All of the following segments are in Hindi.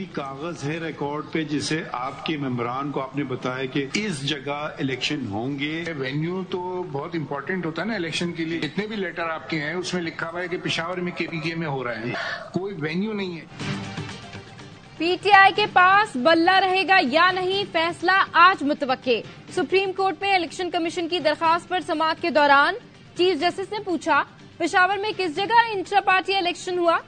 कागज है रिकॉर्ड पे जिसे आपके मेंबरान को आपने बताया कि इस जगह इलेक्शन होंगे? वेन्यू तो बहुत इंपॉर्टेंट होता है ना इलेक्शन के लिए। जितने भी लेटर आपके हैं उसमें लिखा हुआ है कि पेशावर में केपीके में हो रहा है, कोई वेन्यू नहीं है। पीटीआई के पास बल्ला रहेगा या नहीं, फैसला आज मुतवक्के। सुप्रीम कोर्ट में इलेक्शन कमीशन की दरखास्त पर समाअत के दौरान चीफ जस्टिस ने पूछा, पेशावर में किस जगह इंट्रा पार्टी इलेक्शन हुआ?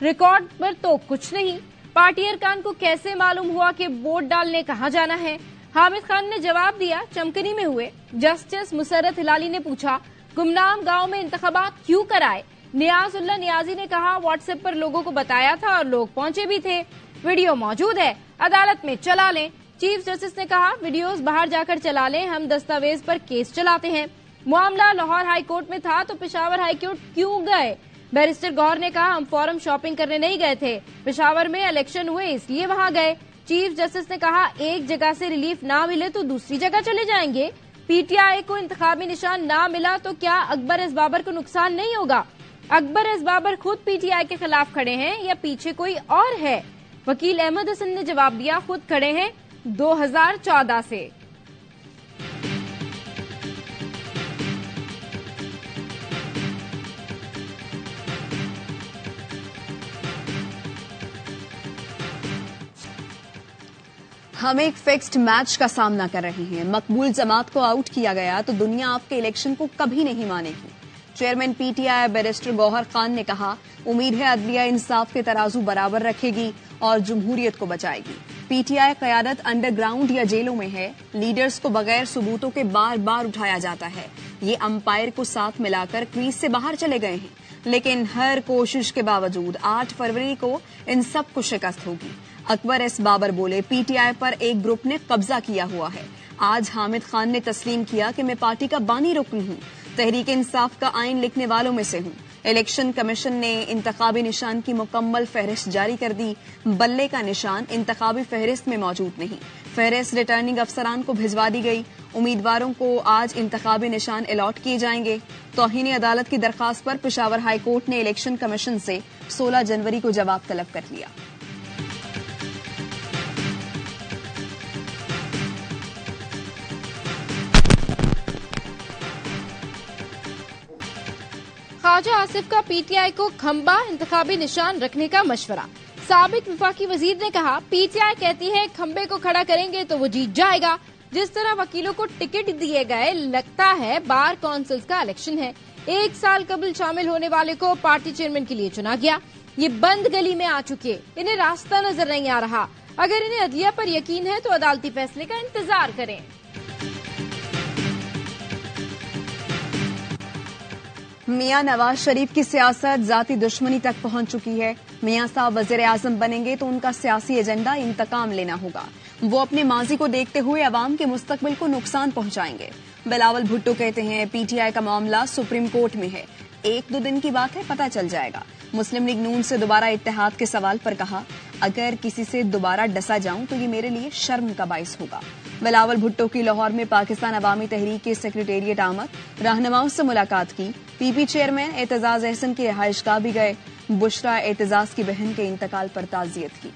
रिकॉर्ड पर तो कुछ नहीं। पार्टी अरकान को कैसे मालूम हुआ कि वोट डालने कहां जाना है? हामिद खान ने जवाब दिया, चमकनी में हुए। जस्टिस मुसर्रत हिलाली ने पूछा, गुमनाम गांव में इंतखाबात क्यों कराए? नियाजुल्लाह नियाजी ने कहा, व्हाट्सएप पर लोगों को बताया था और लोग पहुंचे भी थे। वीडियो मौजूद है, अदालत में चला लें। चीफ जस्टिस ने कहा, वीडियोस बाहर जाकर चला लें, हम दस्तावेज पर केस चलाते हैं। मामला लाहौर हाईकोर्ट में था तो पेशावर हाईकोर्ट क्यों गए? बैरिस्टर गौहर ने कहा, हम फॉरम शॉपिंग करने नहीं गए थे, पेशावर में इलेक्शन हुए इसलिए वहां गए। चीफ जस्टिस ने कहा, एक जगह से रिलीफ ना मिले तो दूसरी जगह चले जाएंगे। पीटीआई को इंतखाबी निशान ना मिला तो क्या अकबर एस बाबर को नुकसान नहीं होगा? अकबर एस बाबर खुद पीटीआई के खिलाफ खड़े हैं या पीछे कोई और है? वकील अहमद हसन ने जवाब दिया, खुद खड़े हैं 2014 से। हम एक फिक्स्ड मैच का सामना कर रहे हैं। मकबूल जमात को आउट किया गया तो दुनिया आपके इलेक्शन को कभी नहीं मानेगी। Chairman PTI barrister Gauhar Khan ने कहा, उम्मीद है अदलिया इंसाफ के तराजू बराबर रखेगी और जमहूरियत को बचाएगी। पीटीआई कयादत अंडरग्राउंड या जेलों में है। लीडर्स को बगैर सबूतों के बार बार उठाया जाता है। ये अंपायर को साथ मिलाकर क्रीज से बाहर चले गए हैं, लेकिन हर कोशिश के बावजूद 8 फरवरी को इन सब को शिकस्त होगी। अकबर एस बाबर बोले, पीटीआई पर एक ग्रुप ने कब्जा किया हुआ है। आज हामिद खान ने तस्लीम किया कि मैं पार्टी का बानी रुकन हूं, तहरीक इंसाफ का आइन लिखने वालों में से हूं। इलेक्शन कमीशन ने इंतखाबी निशान की मुकम्मल फहरिस्त जारी कर दी। बल्ले का निशान इंतखाबी फहरिस्त में मौजूद नहीं। फहरिस्त रिटर्निंग अफसरान को भिजवा दी गई। उम्मीदवारों को आज इंतखाबी निशान अलॉट किए जाएंगे। तौहीन अदालत की दरखास्त पर पेशावर हाईकोर्ट ने इलेक्शन कमीशन से 16 जनवरी को जवाब तलब कर लिया। ख्वाजा आसिफ का पीटीआई को खंबा इंतखाबी निशान रखने का मशवरा। साबिक वफाकी वजीर ने कहा, पीटीआई कहती है खंबे को खड़ा करेंगे तो वो जीत जाएगा। जिस तरह वकीलों को टिकट दिए गए, लगता है बार काउंसिल्स का इलेक्शन है। 1 साल कबल शामिल होने वाले को पार्टी चेयरमैन के लिए चुना गया। ये बंद गली में आ चुके, इन्हें रास्ता नजर नहीं आ रहा। अगर इन्हें अदलिया पर यकीन है तो अदालती फैसले का इंतजार करें। मियां नवाज शरीफ की सियासत जाती दुश्मनी तक पहुंच चुकी है। मियां साहब वजीर आजम बनेंगे तो उनका सियासी एजेंडा इंतकाम लेना होगा। वो अपने माजी को देखते हुए अवाम के मुस्तकबिल को नुकसान पहुंचाएंगे। बिलावल भुट्टो कहते हैं, पीटीआई का मामला सुप्रीम कोर्ट में है, 1-2 दिन की बात है, पता चल जाएगा। मुस्लिम लीग नून से दोबारा इत्तेहाद के सवाल पर कहा, अगर किसी से दोबारा डसा जाऊं तो ये मेरे लिए शर्म का बाइस होगा। बिलावल भुट्टो की लाहौर में पाकिस्तान अवामी तहरीक के सेक्रेटेरिएट आमद, रहनुमाओं से मुलाकात की। पीपी चेयरमैन एतजाज अहसन की रिहाइशगाह भी गए। बुशरा एतजाज की बहन के इंतकाल पर ताजियत की।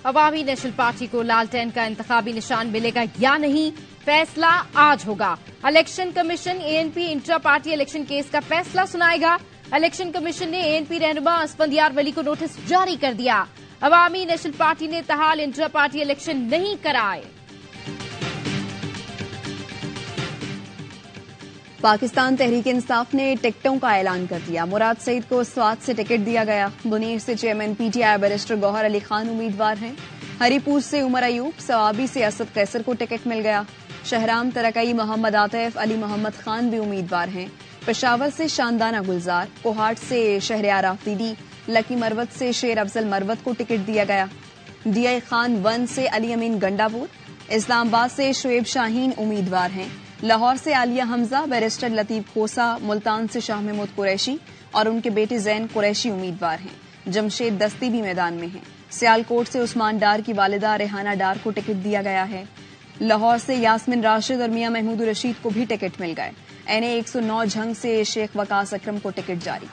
अवामी नेशनल पार्टी को लालटेन का इंतखाबी निशान मिलेगा या नहीं, फैसला आज होगा। Election commission ANP intra party election case का फैसला सुनाएगा। इलेक्शन कमीशन ने एएनपी रहनुमा असफंदियार वली को नोटिस जारी कर दिया। अवामी नेशनल पार्टी ने तहाल इंट्रा पार्टी इलेक्शन नहीं कराए। पाकिस्तान तहरीक इंसाफ ने टिकटों का ऐलान कर दिया। मुराद सईद को स्वात से टिकट दिया गया। मुनीर से chairman PTI barrister Gauhar Ali Khan उम्मीदवार हैं। हरीपुर से उमर अयूब, सवाबी से असद कैसर को टिकट मिल गया। शहराम तरकई मोहम्मद आतिफ अली मोहम्मद खान भी उम्मीदवार हैं। पेशावर से शानदाना गुलजार, कोहाट से शहरयार आफरीदी, लकी मरवत से शेर अफजल मरवत को टिकट दिया गया। डीआई खान 1 से अली अमीन गंडापुर, इस्लामाबाद से शुएब शाहीन उम्मीदवार हैं। लाहौर से आलिया हमजा, बैरिस्टर लतीफ खोसा, मुल्तान से शाह महमूद कुरैशी और उनके बेटे जैन कुरैशी उम्मीदवार हैं। जमशेद दस्ती भी मैदान में हैं। सियालकोट से उस्मान डार की वालिदा रेहाना डार को टिकट दिया गया है। लाहौर से यास्मिन राशिद और मियां महमूद रशीद को भी टिकट मिल गए। NA 109 झंग से शेख वकास अकरम को टिकट जारी।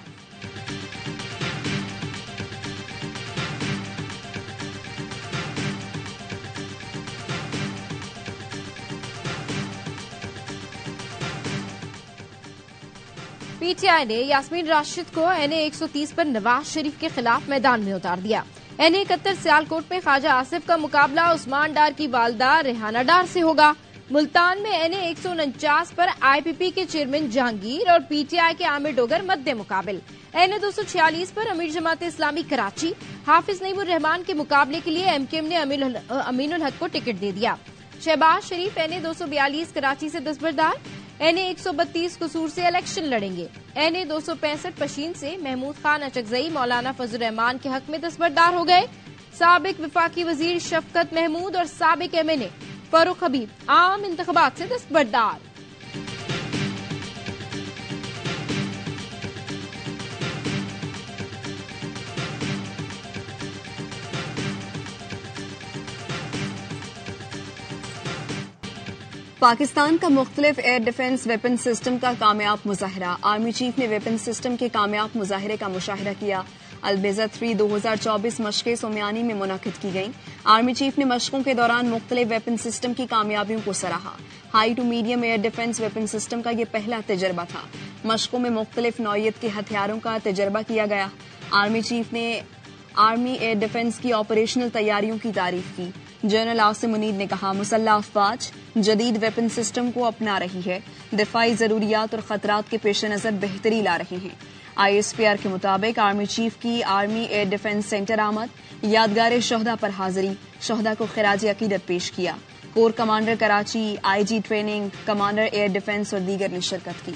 PTI ने यास्मीन राशिद को NA 130 पर नवाज शरीफ के खिलाफ मैदान में उतार दिया। NA 71 सियालकोट में ख्वाजा आसिफ का मुकाबला उस्मान डार की वालदा रेहाना डार से होगा। मुल्तान में NA 149 पर IPP के चेयरमैन जहांगीर और PTI के आमिर डोगर मद्दे मुकाबिल। NA 246 पर अमीर जमात इस्लामी कराची हाफिज नईमुर रहमान के मुकाबले के लिए MKM ने अमीनुल हक को टिकट दे दिया। शहबाज शरीफ NA 242 कराची से दस्तबरदार, NA 132 कसूर से इलेक्शन लड़ेंगे। NA 265 पशीन से महमूद खान अचकजई मौलाना फजल रहमान के हक में दस्तबरदार हो गए। साबिक वफाकी वजीर शफकत महमूद और साबिक MNA फरूख हबीब आम इंतखाबात से दस्तबरदार। पाकिस्तान का मुख्तलिफ एयर डिफेंस वेपन सिस्टम का कामयाब मुजाहरा। आर्मी चीफ ने वेपन सिस्टम के कामयाब मुजाहरे का मुशाहिदा किया। अलबेजा 3 2024 मशक़ें सोमियानी में मुनक़िद की गईं। आर्मी चीफ ने मशकों के दौरान मुख्तलिफ वेपन सिस्टम की कामयाबियों को सराहा। High to medium air defence weapon system का ये पहला तजर्बा था। मशकों में मुख्तलिफ नौइयत के हथियारों का तजर्बा किया गया। आर्मी चीफ ने आर्मी एयर डिफेंस की ऑपरेशनल तैयारियों की तारीफ की। जनरल आसिम मुनीर ने कहा, मुसल्लह अफवाज जदीद वेपन सिस्टम को अपना रही है, दिफाई जरूरियात और खतरात के पेश नजर बेहतरी ला रही हैं। ISPR के मुताबिक आर्मी चीफ की आर्मी एयर डिफेंस सेंटर आमद, यादगार शहदा पर हाजिरी, शहदा को खिराज अकीदत पेश किया। Core commander Karachi, IG training, commander air defence और दीगर ने शिरकत की।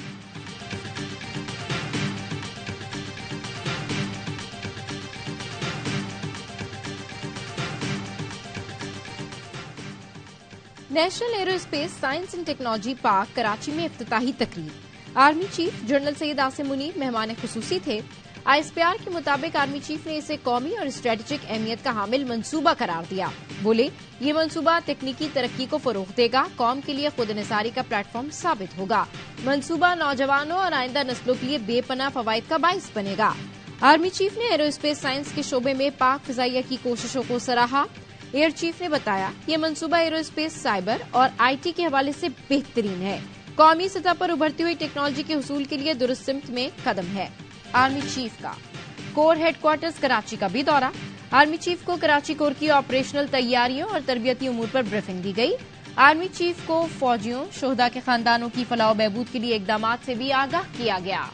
National aerospace science and technology park Karachi में इफ्तिताही तकरीर। Army chief general Syed Asim Munir मेहमान खुसूसी थे। ISPR के मुताबिक आर्मी चीफ ने इसे कौमी और स्ट्रेटेजिक अहमियत का हामिल मंसूबा करार दिया। बोले, ये मंसूबा तकनीकी तरक्की को फरोग देगा, कौम के लिए खुद निसारी का प्लेटफॉर्म साबित होगा। मंसूबा नौजवानों और आइंदा नस्लों के लिए बेपनाह फवाइद का बाइस बनेगा। आर्मी चीफ ने एरोस्पेस साइंस के शोबे में पाक फिजाइया की कोशिशों को सराहा। एयर चीफ ने बताया, ये मंसूबा एरोस्पेस, साइबर और IT के हवाले से बेहतरीन है। कौमी सतह पर उभरती हुई टेक्नोलॉजी के हुसूल के लिए दुरुस्त सिमत में कदम है। आर्मी चीफ का कोर हेडक्वार्टर्स कराची का भी दौरा। आर्मी चीफ को कराची कोर की ऑपरेशनल तैयारियों और तरबियती उमूर पर ब्रीफिंग दी गई। आर्मी चीफ को फौजियों, शोहदा के खानदानों की फलाह बहबूद के लिए इकदामात से भी आगाह किया गया।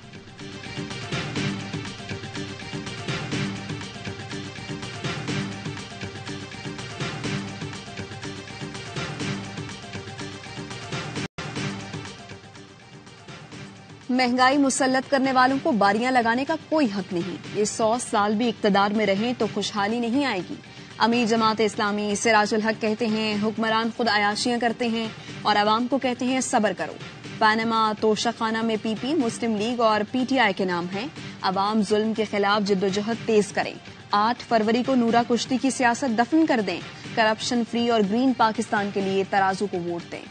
महंगाई मुसल्लत करने वालों को बारियां लगाने का कोई हक नहीं। ये 100 साल भी इक्तदार में रहें तो खुशहाली नहीं आएगी। अमीर जमात इस्लामी सिराजुल हक कहते हैं, हुक्मरान खुद अयाशियां करते हैं और आवाम को कहते हैं सब्र करो। पनामा तोशाखाना में PP, मुस्लिम लीग और PTI के नाम हैं। आवाम जुल्म के खिलाफ जिद्दोजहद तेज करें। 8 फरवरी को नूरा कुश्ती की सियासत दफन कर दें। करप्शन फ्री और ग्रीन पाकिस्तान के लिए तराजू को वोट दें।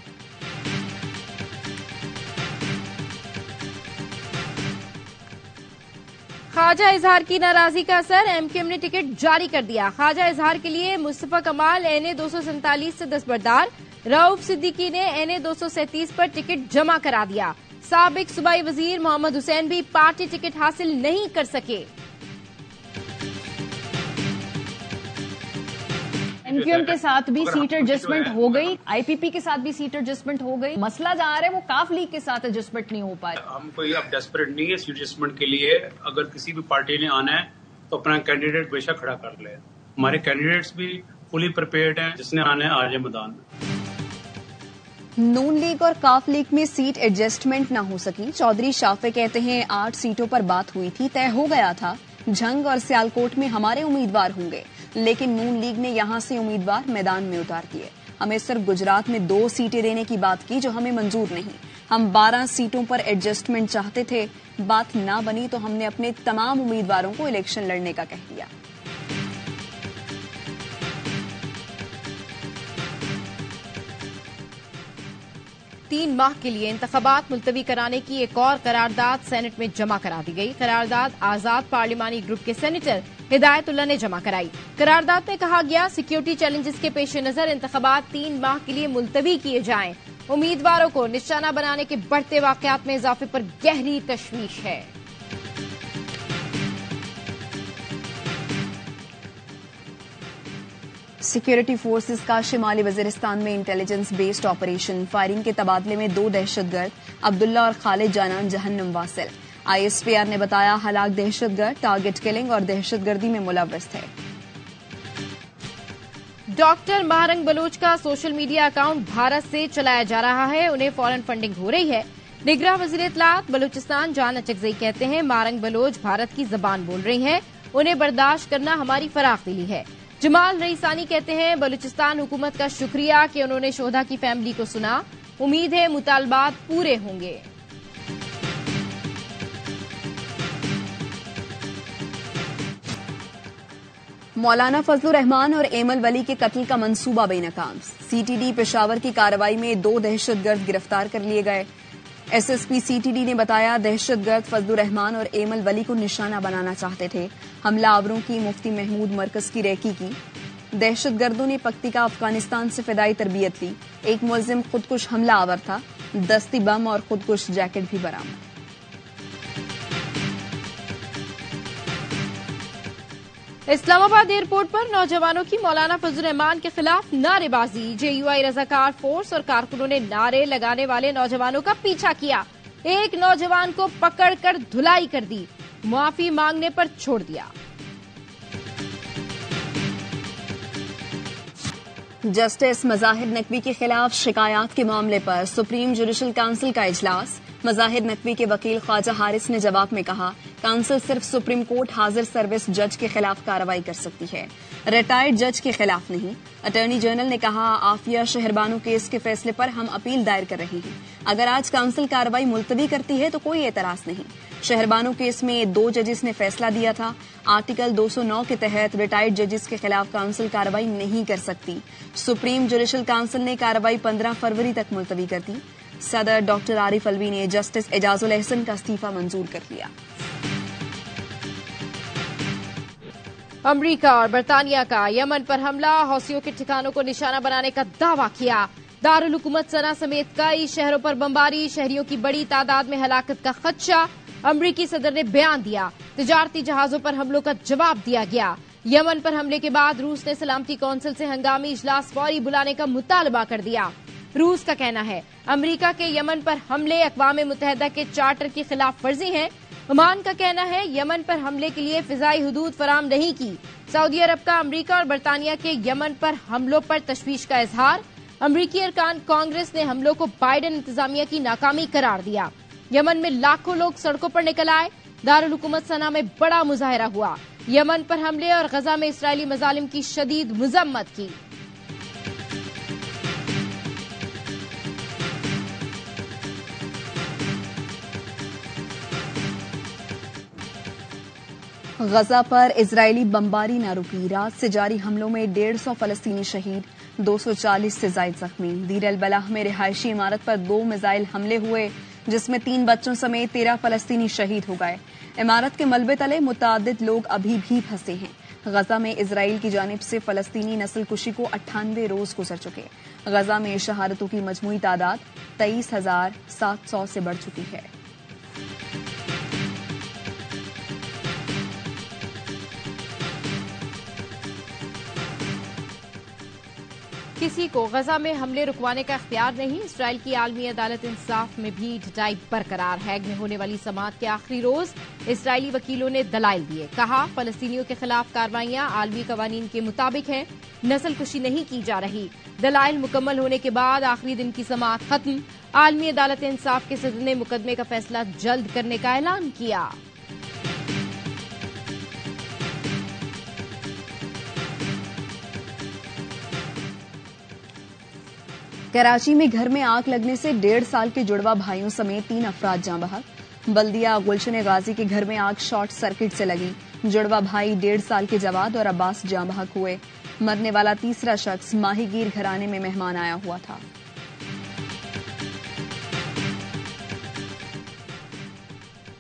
ख्वाजा इजहार की नाराजगी का असर, MKM ने टिकट जारी कर दिया। ख्वाजा इजहार के लिए मुस्तफा कमाल NA 247 से दस्तबरदार, रऊफ सिद्दीकी ने NA 237 पर टिकट जमा करा दिया। साबिक सूबाई वजीर मोहम्मद हुसैन भी पार्टी टिकट हासिल नहीं कर सके। MQM के साथ भी सीट एडजस्टमेंट हो गई, IPP के साथ भी सीट एडजस्टमेंट हो गई। मसला जहाँ आ रहा है वो काफ लीग के साथ एडजस्टमेंट नहीं हो पाए। हम कोई अब डेस्परेट नहीं है सीट एडजस्टमेंट के लिए। अगर किसी भी पार्टी ने आना है तो अपना कैंडिडेट बेशक खड़ा कर ले। हमारे कैंडिडेट्स भी फुली प्रिपेयर्ड हैं, जिसने आना है आ जाए मैदान में। नून लीग और काफ लीग में सीट एडजस्टमेंट न हो सकी। चौधरी शाफे कहते हैं 8 सीटों पर बात हुई थी, तय हो गया था झंग और सियालकोट में हमारे उम्मीदवार होंगे, लेकिन नून लीग ने यहां से उम्मीदवार मैदान में उतार दिए। हमें सिर्फ गुजरात में 2 सीटें देने की बात की जो हमें मंजूर नहीं। हम 12 सीटों पर एडजस्टमेंट चाहते थे, बात ना बनी तो हमने अपने तमाम उम्मीदवारों को इलेक्शन लड़ने का कह दिया। 3 माह के लिए इंतखाबात मुलतवी कराने की एक और करारदाद सेनेट में जमा करा दी गई। करारदाद आजाद पार्लिमानी ग्रुप के सेनेटर हिदायतुल्लाह ने जमा कराई। करारदाद में कहा गया, सिक्योरिटी चैलेंजेस के पेश नजर इंतखाबात 3 माह के लिए मुलतवी किए जाएं। उम्मीदवारों को निशाना बनाने के बढ़ते वाकयात में इजाफे पर गहरी तशवीश है। सिक्योरिटी फोर्सेस का शिमाली वजीरिस्तान में इंटेलिजेंस बेस्ड ऑपरेशन, फायरिंग के तबादले में 2 दहशतगर्द अब्दुल्ला और खालिद जानान जहन्नम वासिल। आईएसपीआर ने बताया, हलाक दहशतगर्द टारगेट किलिंग और दहशतगर्दी में मुलव्वस थे। डॉक्टर महारंग बलोच का सोशल मीडिया अकाउंट भारत से चलाया जा रहा है, उन्हें फॉरेन फंडिंग हो रही है। निगरान वजीर इत्तलात बलूचिस्तान जान अचकजई कहते हैं, महारंग बलोच भारत की जबान बोल रही हैं, उन्हें बर्दाश्त करना हमारी फराख दिली है। जमाल रईसानी कहते हैं, बलूचिस्तान हुकूमत का शुक्रिया कि उन्होंने शोधा की फैमिली को सुना, उम्मीद है मुतालबात पूरे होंगे। मौलाना फजलुर रहमान और एमल वली के कत्ल का मंसूबा बेनकाम। सीटीडी पेशावर की कार्रवाई में 2 दहशतगर्द गिरफ्तार कर लिए गए। एसएसपी सीटीडी ने बताया, दहशतगर्द फजलुर रहमान और एमल वली को निशाना बनाना चाहते थे। हमलावरों की मुफ्ती महमूद मरकज की रेकी की। दहशतगर्दों ने पक्तिका अफगानिस्तान से फिदाई तरबियत ली। एक मुलजिम खुदकुश हमलावर था। दस्ती बम और खुदकुश जैकेट भी बरामद। इस्लामाबाद एयरपोर्ट पर नौजवानों की मौलाना फजलुर रहमान के खिलाफ नारेबाजी। जेयूआई रजाकार फोर्स और कारकुनों ने नारे लगाने वाले नौजवानों का पीछा किया। एक नौजवान को पकड़कर धुलाई कर दी, माफी मांगने पर छोड़ दिया। जस्टिस मजाहिर नकवी के खिलाफ शिकायत के मामले पर सुप्रीम जुडिशल काउंसिल का इजलास। मजाहिर नकवी के वकील ख्वाजा हारिस ने जवाब में कहा, काउंसिल सिर्फ सुप्रीम कोर्ट हाजिर सर्विस जज के खिलाफ कार्रवाई कर सकती है, रिटायर्ड जज के खिलाफ नहीं। अटॉर्नी जनरल ने कहा, आफिया शहरबानो केस के फैसले पर हम अपील दायर कर रहे हैं। अगर आज काउंसिल कार्रवाई मुलतवी करती है तो कोई एतराज नहीं। शहरबानो केस में 2 जजेस ने फैसला दिया था। आर्टिकल 209 के तहत रिटायर्ड जजेस के खिलाफ काउंसिल कार्रवाई नहीं कर सकती। सुप्रीम जुडिशल काउंसिल ने कार्रवाई 15 फरवरी तक मुलतवी कर दी। सदर डॉक्टर आरिफ अलवी ने जस्टिस एजाजुल एहसन का इस्तीफा मंजूर कर लिया। अमरीका और बरतानिया का यमन पर हमला, हौसियों के ठिकानों को निशाना बनाने का दावा किया। दारुल हुकूमत सना समेत कई शहरों पर बमबारी, शहरियों की बड़ी तादाद में हलाकत का खदशा। अमरीकी सदर ने बयान दिया, तिजारती जहाजों पर हमलों का जवाब दिया गया। यमन पर हमले के बाद रूस ने सलामती कौंसिल से हंगामी इजलास फौरी बुलाने का मुतालबा कर दिया। रूस का कहना है, अमरीका के यमन पर हमले अक़वाम मुत्तहिदा के चार्टर की खिलाफ वर्जी है। ओमान का कहना है, यमन पर हमले के लिए फिजाई हुदूद फराम नहीं की। सऊदी अरब का अमरीका और बरतानिया के यमन पर हमलों पर तशवीश का इजहार। अमरीकी अरकान कांग्रेस ने हमलों को बाइडेन इंतजामिया की नाकामी करार दिया। यमन में लाखों लोग सड़कों पर निकल आए। दारुल हुकूमत सना में बड़ा मुजाहिरा हुआ। यमन पर हमले और गजा में इसराइली मजालिम की शदीद मजम्मत की। गजा पर इजरायली बमबारी न रुकी। रात से जारी हमलों में 150 फलस्तीनी शहीद, 240 से जायद जख्मी। दीर अल बलाह में रिहायशी इमारत पर 2 मिसाइल हमले हुए, जिसमें 3 बच्चों समेत 13 फलस्तीनी शहीद हो गए। इमारत के मलबे तले मुतादिद लोग अभी भी फंसे हैं। गजा में इजराइल की जानिब से फलस्तीनी नस्ल कुशी को 98 रोज गुजर चुके। गजा में शहादतों की मजमूई तादाद 23,700 से बढ़ चुकी है। किसी को गजा में हमले रुकवाने का इख्तियार नहीं। इसराइल की आलमी अदालत इंसाफ में भी ढिठाई बरकरार। हैग में होने वाली समाअत के आखिरी रोज इसराइली वकीलों ने दलाइल दिए। कहा, फलस्तीनियों के खिलाफ कार्रवाइयां आलमी कवानीन के मुताबिक हैं, नस्ल कुशी नहीं की जा रही। दलाइल मुकम्मल होने के बाद आखिरी दिन की समाअत खत्म। आलमी अदालत इंसाफ के सदर ने मुकदमे का फैसला जल्द करने का ऐलान किया। कराची में घर में आग लगने से 1.5 साल के जुड़वा भाइयों समेत 3 अफराद जाँ बहक। बल्दिया गुलशन गाजी के घर में आग शॉर्ट सर्किट से लगी। जुड़वा भाई 1.5 साल के जवाद और अब्बास जाँ बहक हुए। मरने वाला तीसरा शख्स माहीगीर घराने में मेहमान आया हुआ था।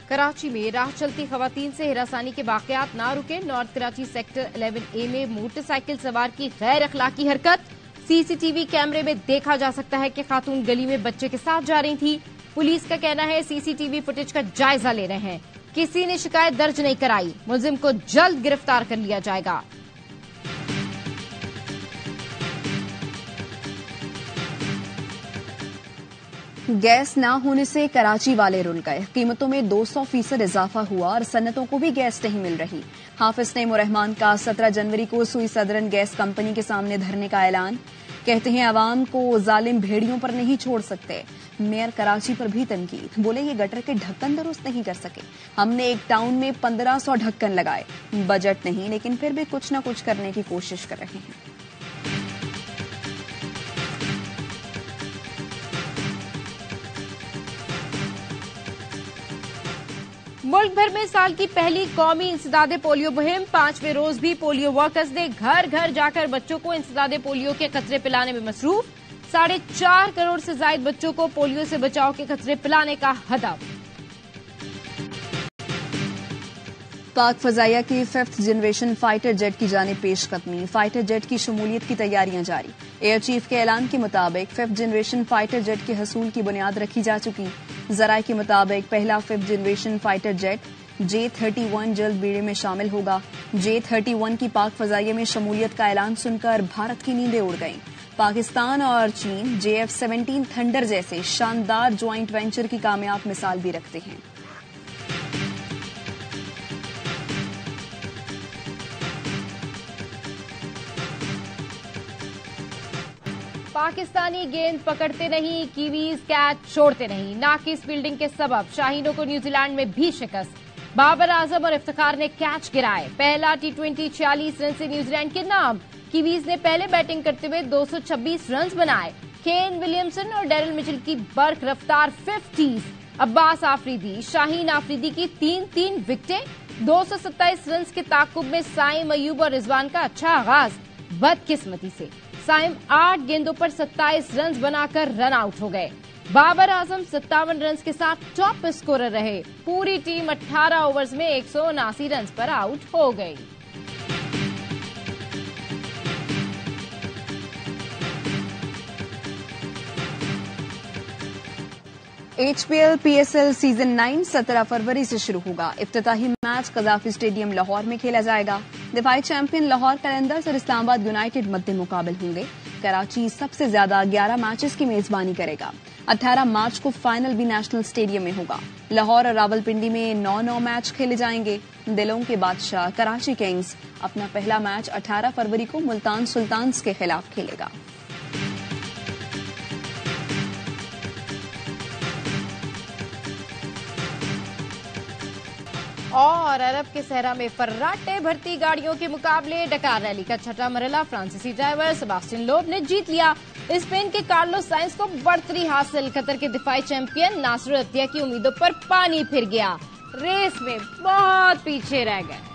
कराची में राह चलती खवातीन से हिरासानी के वाकयात ना रुके। नॉर्थ कराची सेक्टर 11A में मोटरसाइकिल सवार की गैर अखलाकी हरकत। सीसीटीवी कैमरे में देखा जा सकता है कि खातून गली में बच्चे के साथ जा रही थी। पुलिस का कहना है सीसीटीवी फुटेज का जायजा ले रहे हैं। किसी ने शिकायत दर्ज नहीं कराई। मुलजिम को जल्द गिरफ्तार कर लिया जाएगा। गैस ना होने से कराची वाले रुल गए। कीमतों में 200% इजाफा हुआ और सन्नतों को भी गैस नहीं मिल रही। हाफिज नईम रहमान का 17 जनवरी को सुई सदरन गैस कंपनी के सामने धरने का ऐलान। कहते हैं आवाम को जालिम भेड़ियों पर नहीं छोड़ सकते। मेयर कराची पर भी तनकीद। बोले ये गटर के ढक्कन दुरुस्त नहीं कर सके। हमने एक टाउन में 1500 ढक्कन लगाए। बजट नहीं, लेकिन फिर भी कुछ न कुछ करने की कोशिश कर रहे हैं। मुल्क भर में साल की पहली कौमी इंसदादे पोलियो मुहिम। 5वें रोज भी पोलियो वर्कर्स ने घर घर जाकर बच्चों को इंसदादे पोलियो के कतरे पिलाने में मसरूफ। 4.5 करोड़ से ज्यादा बच्चों को पोलियो से बचाव के कतरे पिलाने का हदफ। पाक फजाइया की 5th जनरेशन फाइटर जेट की जानिब पेशकदमी। फाइटर जेट की शमूलियत की तैयारियां जारी। एयर चीफ के ऐलान के मुताबिक 5th जनरेशन फाइटर जेट के हसूल की बुनियाद रखी जा चुकी। जराये के मुताबिक पहला 5th generation fighter jet J-31 जल्द बीड़े में शामिल होगा। J-31 की पाक फजाइया में शमूलियत का ऐलान सुनकर भारत की नींदें उड़ गईं। पाकिस्तान और चीन JF-17 थंडर जैसे शानदार ज्वाइंट वेंचर की कामयाब मिसाल भी रखते हैं। पाकिस्तानी गेंद पकड़ते नहीं, कीवीज कैच छोड़ते नहीं। नाकिस फील्डिंग के सबब शाहीनों को न्यूजीलैंड में भी शिकस्त। बाबर आजम और इफ्तिखार ने कैच गिराए। पहला T20 46 रन से न्यूजीलैंड के नाम। कीवीज ने पहले बैटिंग करते हुए 226 रन बनाए। केन विलियमसन और डेरिल मिचेल की बर्क रफ्तार 50s। अब्बास आफरीदी, शाहीन आफरीदी की 3-3 विकेटें। 227 रन के ताकुब में साइम अयूब और रिजवान का अच्छा आगाज। बदकिस्मती से साइम 8 गेंदों पर 27 रन बनाकर रन आउट हो गए। बाबर आजम 57 रन के साथ टॉप स्कोरर रहे। पूरी टीम 18 ओवर्स में 179 रन पर आउट हो गई। HPL PSL सीजन 9 17 फरवरी से शुरू होगा। इफ्तिताही मैच कजाफी स्टेडियम लाहौर में खेला जाएगा। दिफाई चैंपियन लाहौर कलंदर्स और इस्लामाबाद यूनाइटेड मद्दे मुकाबिल होंगे। कराची सबसे ज्यादा 11 मैचेस की मेजबानी करेगा। 18 मार्च को फाइनल भी नेशनल स्टेडियम में होगा। लाहौर और रावलपिंडी में 9-9 मैच खेले जाएंगे। दिलों के बादशाह कराची किंग्स अपना पहला मैच 18 फरवरी को मुल्तान सुल्तान्स के खिलाफ खेलेगा। और अरब के सहरा में फर्राटे भरती गाड़ियों के मुकाबले डकार रैली का छठा मरहला फ्रांसीसी ड्राइवर सेबास्टियन लोब ने जीत लिया। स्पेन के कार्लोस साइंस को बढ़तरी हासिल। कतर के दिफाई चैंपियन नासरुल अतिया की उम्मीदों पर पानी फिर गया। रेस में बहुत पीछे रह गए।